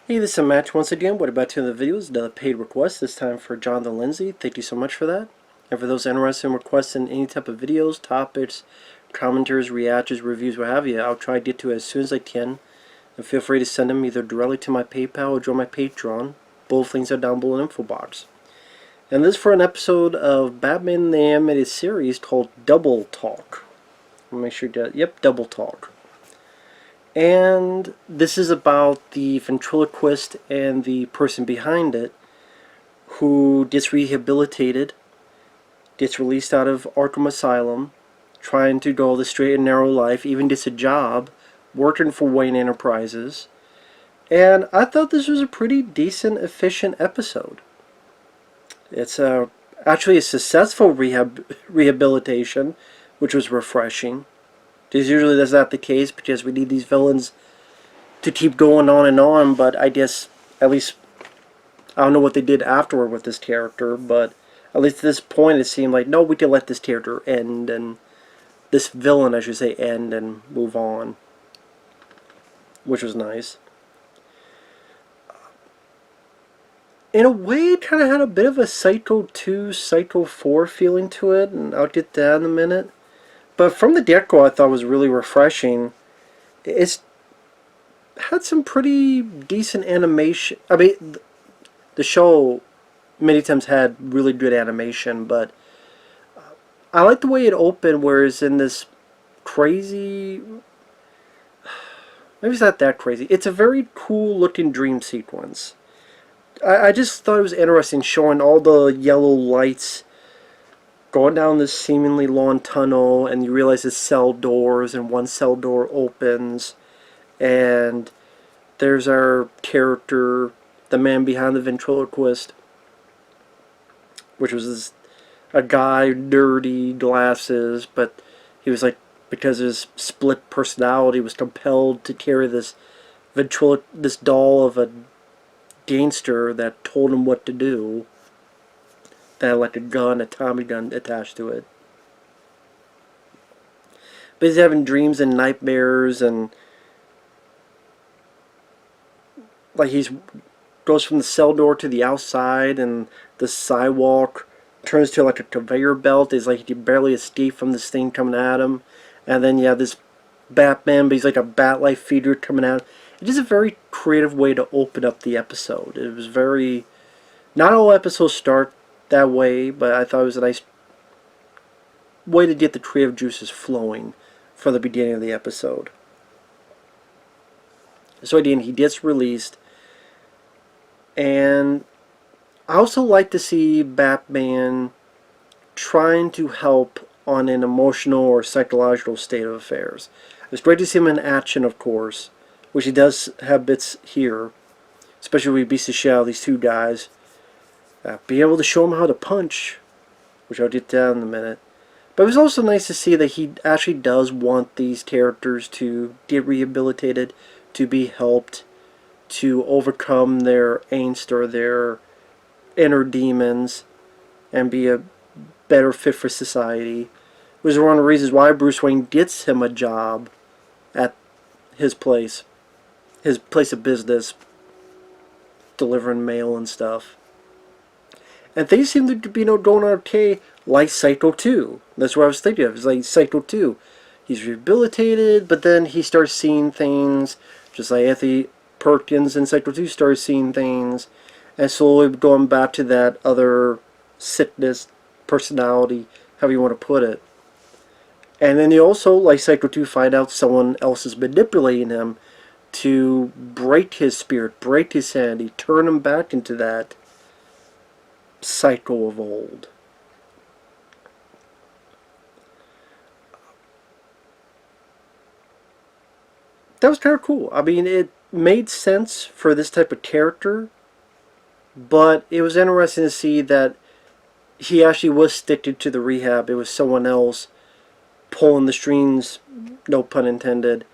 Hey, this is Matt once again. What about two of the videos? Another paid request, this time for Jonathan Lindsey. Thank you so much for that. And for those interested in requesting any type of videos, topics, commentaries, reactions, reviews, what have you, I'll try to get to it as soon as I can. And feel free to send them either directly to my PayPal or join my Patreon. Both links are down below in the info box. And this is for an episode of Batman the Animated Series called Double Talk. I'll make sure you get, yep, Double Talk. And this is about the ventriloquist and the person behind it who gets rehabilitated, gets released out of Arkham Asylum, trying to go the straight and narrow life, even gets a job working for Wayne Enterprises. And I thought this was a pretty decent, efficient episode. It's actually a successful rehabilitation, which was refreshing. Because usually that's not the case, because we need these villains to keep going on and on, but I guess, at least, I don't know what they did afterward with this character, but at least at this point it seemed like, no, we can let this character end, and this villain, I should say, end and move on. Which was nice. In a way, it kind of had a bit of a Psycho 2, Psycho 4 feeling to it, and I'll get that in a minute. But from the get-go, I thought it was really refreshing. It's had some pretty decent animation. I mean, the show many times had really good animation, but I like the way it opened, where it's in this crazy... Maybe it's not that crazy. It's a very cool-looking dream sequence. I just thought it was interesting, showing all the yellow lights going down this seemingly long tunnel, and you realize it's cell doors, and one cell door opens, and there's our character, the man behind the ventriloquist, which was a guy, dirty glasses, but he was like, because of his split personality, was compelled to carry this doll of a gangster that told him what to do. That had like a gun, a Tommy gun attached to it. But he's having dreams and nightmares, and like he's goes from the cell door to the outside, and the sidewalk turns to like a conveyor belt. It's like he can barely escape from this thing coming at him. And then you have this Batman, but he's like a bat-like figure coming out. It is a very creative way to open up the episode. It was very... Not all episodes start that way, but I thought it was a nice way to get the creative juices flowing for the beginning of the episode. So again, he gets released, and I also like to see Batman trying to help on an emotional or psychological state of affairs. It's great to see him in action, of course, which he does have bits here, especially when he beats the shit out of these two guys. Be able to show him how to punch, which I'll get to in a minute. But it was also nice to see that he actually does want these characters to get rehabilitated, to be helped, to overcome their angst or their inner demons, and be a better fit for society. It was one of the reasons why Bruce Wayne gets him a job at his place of business, delivering mail and stuff. And things seem to be going okay, like Psycho 2. That's what I was thinking of. It's like Psycho 2. He's rehabilitated, but then he starts seeing things, just like Anthony Perkins in Psycho 2 starts seeing things, and slowly going back to that other sickness, personality, however you want to put it. And then you also, like Psycho 2, find out someone else is manipulating him to break his spirit, break his sanity, turn him back into that Psycho of old. That was kind of cool. I mean, it made sense for this type of character, but it was interesting to see that he actually was sticking to the rehab. It was someone else pulling the strings, no pun intended,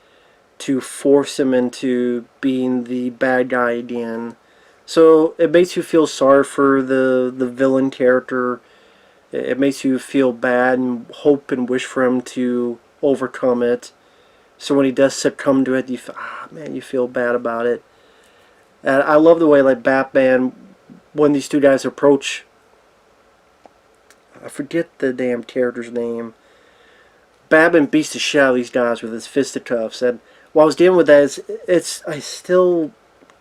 to force him into being the bad guy again. So it makes you feel sorry for the villain character. It makes you feel bad and hope and wish for him to overcome it. So when he does succumb to it, you feel bad about it. And I love the way, like, Batman, when these two guys approach, I forget the damn character's name. Batman beats the shit out of these guys with his fisticuffs, and while I was dealing with that, I still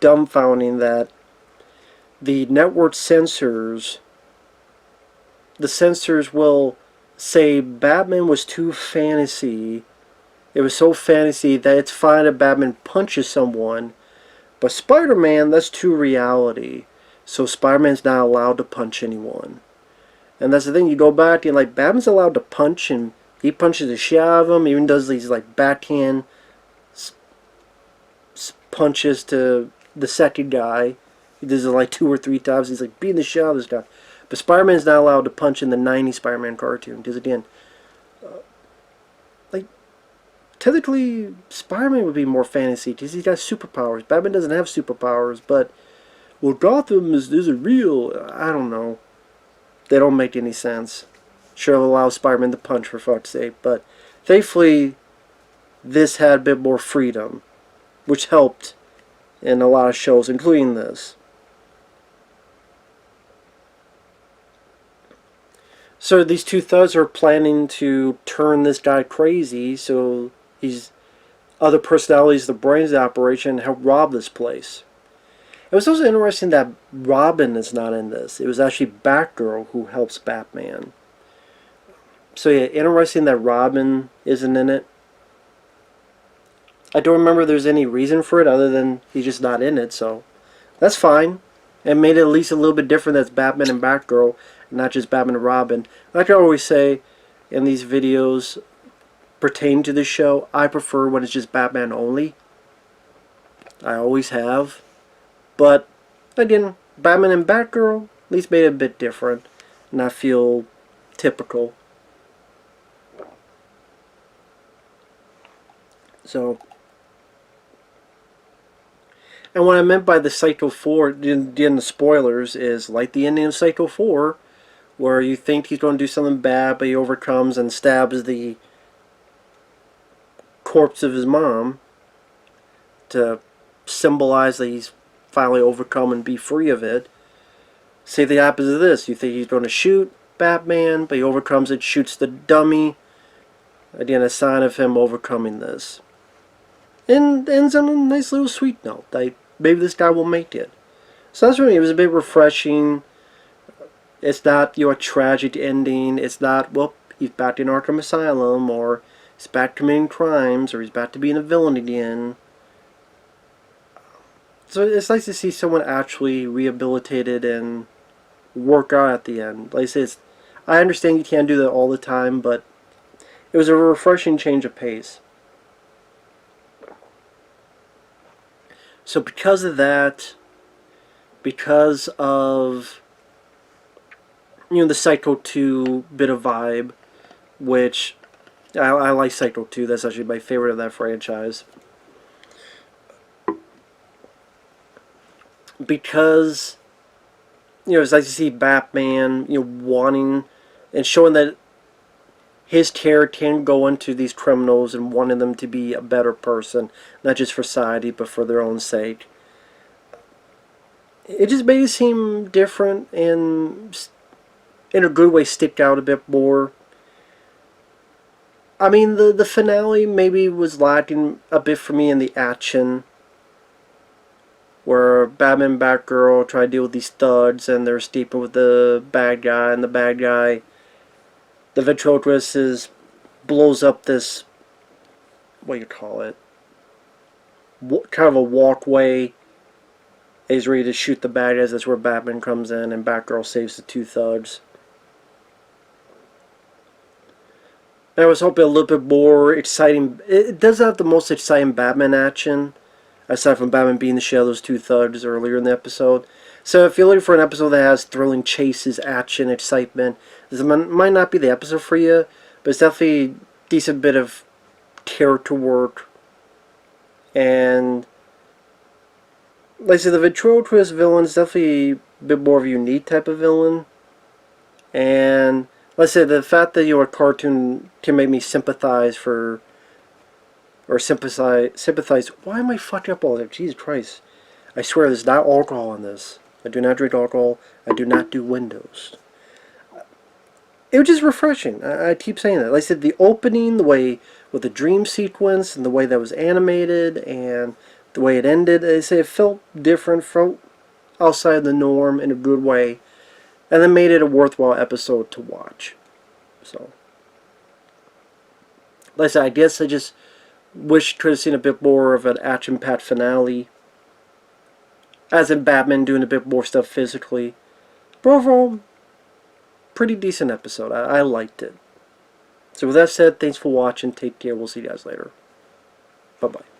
dumbfounding that the network censors, the censors will say Batman was too fantasy. It was so fantasy that it's fine if Batman punches someone, but Spider-Man, that's too reality. So Spider-Man's not allowed to punch anyone. And that's the thing, you go back and, like, Batman's allowed to punch, and he punches the shit out of him, even does these, like, backhand punches to the second guy. He does it like 2 or 3 times. He's like beating the shit out of this guy. But Spider-Man's not allowed to punch in the '90s Spider-Man cartoon. Because again, like, technically, Spider-Man would be more fantasy because he's got superpowers. Batman doesn't have superpowers, but, well, Gotham isn't real. I don't know. They don't make any sense. Sure, it'll allow Spider-Man to punch, for fuck's sake. But thankfully, this had a bit more freedom, which helped in a lot of shows, including this. So these two thugs are planning to turn this guy crazy, so he's other personalities, the brains of the operation, help rob this place. It was also interesting that Robin is not in this. It was actually Batgirl who helps Batman. So yeah, interesting that Robin isn't in it. I don't remember there's any reason for it other than he's just not in it, so that's fine. It made it at least a little bit different that's Batman and Batgirl, and not just Batman and Robin. Like I always say in these videos pertaining to this show, I prefer when it's just Batman only. I always have. But, again, Batman and Batgirl at least made it a bit different, and I feel typical. So, and what I meant by the Psycho 4, in the spoilers, is like the ending of Psycho 4, where you think he's going to do something bad, but he overcomes and stabs the corpse of his mom to symbolize that he's finally overcome and be free of it. Say the opposite of this. You think he's going to shoot Batman, but he overcomes it, shoots the dummy. Again, a sign of him overcoming this. And ends on a nice little sweet note. Like, maybe this guy will make it. So that's really, it was a bit refreshing. It's not, a tragic ending. It's not, well, he's back in Arkham Asylum, or he's back committing crimes, or he's back to being a villain again. So it's nice to see someone actually rehabilitated and work out at the end. Like I say, I understand you can't do that all the time, but it was a refreshing change of pace. So because of that, because of, the Psycho 2 bit of vibe, which I like Psycho 2, that's actually my favorite of that franchise. Because, it's nice to see Batman, wanting and showing that his character can go into these criminals and wanting them to be a better person, not just for society, but for their own sake. It just made it seem different and, in a good way, stick out a bit more. I mean, the finale maybe was lacking a bit for me in the action, where Batman and Batgirl try to deal with these thugs and they're steeping with the bad guy, and the bad guy, the ventriloquist, blows up this, what do you call it, kind of a walkway. He's ready to shoot the bad guys. That's where Batman comes in and Batgirl saves the two thugs. I was hoping a little bit more exciting. It does have the most exciting Batman action, aside from Batman beating the shit out of those two thugs earlier in the episode. So if you're looking for an episode that has thrilling chases, action, excitement, this might not be the episode for you, but it's definitely a decent bit of character work. And, like I said, the ventriloquist villain is definitely a bit more of a unique type of villain. And, like I said, the fact that a cartoon can make me sympathize or sympathize. Why am I fucking up all that? Jesus Christ. I swear there's not alcohol in this. I do not drink alcohol. I do not do windows. It was just refreshing. I keep saying that. Like I said, the opening, the way with the dream sequence, and the way that was animated, and the way it ended, I say it felt different, felt outside the norm in a good way, and then made it a worthwhile episode to watch. So, like I said, I guess I just wish could have seen a bit more of an action-packed finale, as in Batman doing a bit more stuff physically. But overall, pretty decent episode. I liked it. So with that said, thanks for watching. Take care. We'll see you guys later. Bye-bye.